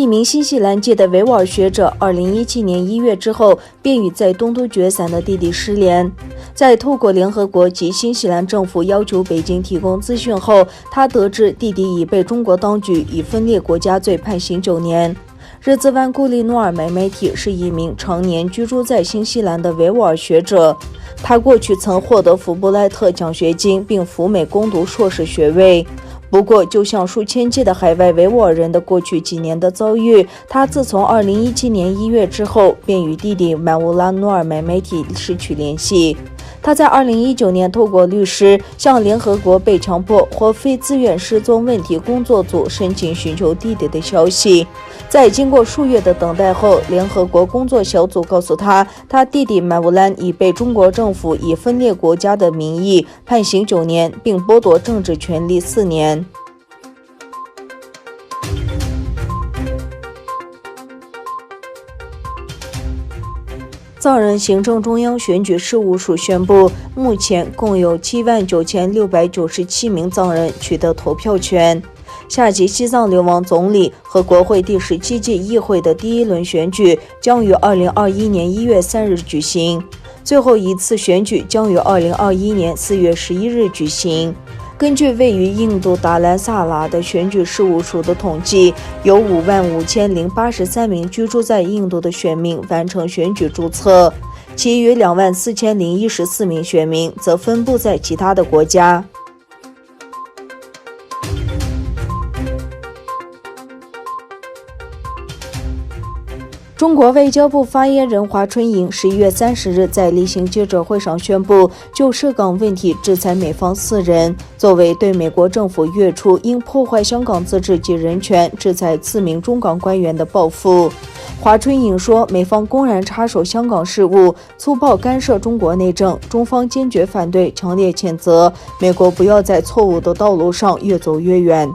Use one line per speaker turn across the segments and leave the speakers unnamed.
一名新西兰籍的维吾尔学者，2017年1月之后便与在东突厥散的弟弟失联。在透过联合国及新西兰政府要求北京提供资讯后，他得知弟弟已被中国当局以分裂国家罪判刑9年。日兹万·古里努尔梅梅提是一名常年居住在新西兰的维吾尔学者，他过去曾获得福布莱特奖学金并赴美攻读硕士学位。不过，就像数千计的海外维吾尔人的过去几年的遭遇，他自从2017年1月之后，便与弟弟曼乌拉努尔梅梅提失去联系。他在2019年透过律师向联合国被强迫或非自愿失踪问题工作组申请寻求弟弟的消息。在经过数月的等待后，联合国工作小组告诉他，他弟弟曼乌兰已被中国政府以分裂国家的名义判刑9年，并剥夺政治权利4年。藏人行政中央选举事务署宣布，目前共有79697名藏人取得投票权。下届西藏流亡总理和国会第17届议会的第1轮选举将于2021年1月3日举行，最后一次选举将于2021年4月11日举行。根据位于印度达兰萨拉的选举事务署的统计，有55083名居住在印度的选民完成选举注册，其余24014名选民则分布在其他的国家。中国外交部发言人华春莹11月30日在例行记者会上宣布，就涉港问题制裁美方4人，作为对美国政府月初因破坏香港自治及人权制裁4名中港官员的报复。华春莹说，美方公然插手香港事务，粗暴干涉中国内政，中方坚决反对，强烈谴责，美国不要在错误的道路上越走越远。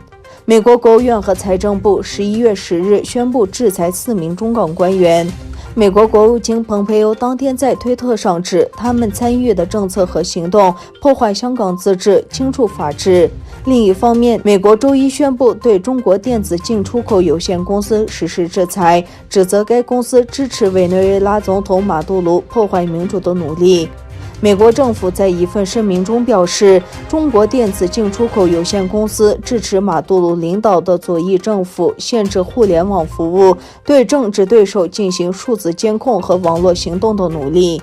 美国国务院和财政部11月10日宣布制裁4名中港官员。美国国务卿蓬佩奥当天在推特上指，他们参与的政策和行动破坏香港自治，轻触法治。另一方面，美国周一宣布对中国电子进出口有限公司实施制裁，指责该公司支持委内瑞拉总统马杜罗破坏民主的努力。美国政府在一份声明中表示，中国电子进出口有限公司支持马杜罗领导的左翼政府限制互联网服务，对政治对手进行数字监控和网络行动的努力。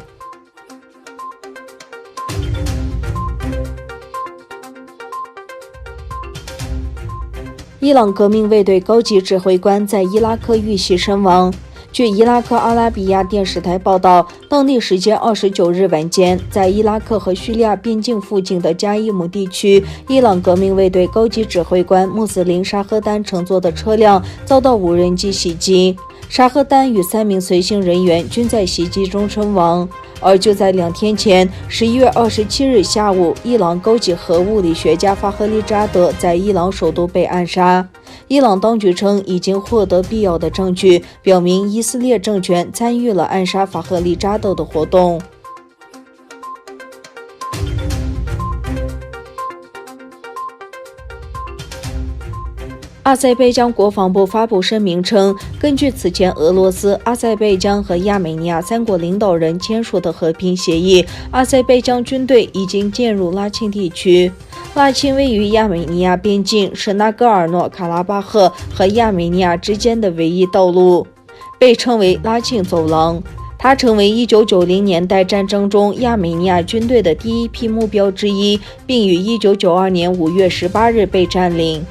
伊朗革命卫队高级指挥官在伊拉克遇袭身亡。据伊拉克阿拉比亚电视台报道，当地时间29日晚间，在伊拉克和叙利亚边境附近的加伊姆地区，伊朗革命卫队高级指挥官穆斯林沙赫丹乘坐的车辆遭到无人机袭击，沙赫丹与3名随行人员均在袭击中身亡。而就在2天前，11月27日下午，伊朗高级核物理学家法赫利扎德在伊朗首都被暗杀。伊朗当局称，已经获得必要的证据，表明以色列政权参与了暗杀法赫利扎德的活动。阿塞拜疆国防部发布声明称，根据此前俄罗斯、阿塞拜疆和亚美尼亚3国领导人签署的和平协议，阿塞拜疆军队已经进入拉沁地区。拉沁位于亚美尼亚边境，是纳戈尔诺卡拉巴赫和亚美尼亚之间的唯一道路，被称为拉沁走廊。它成为1990年代战争中亚美尼亚军队的第一批目标之一，并于1992年5月18日被占领。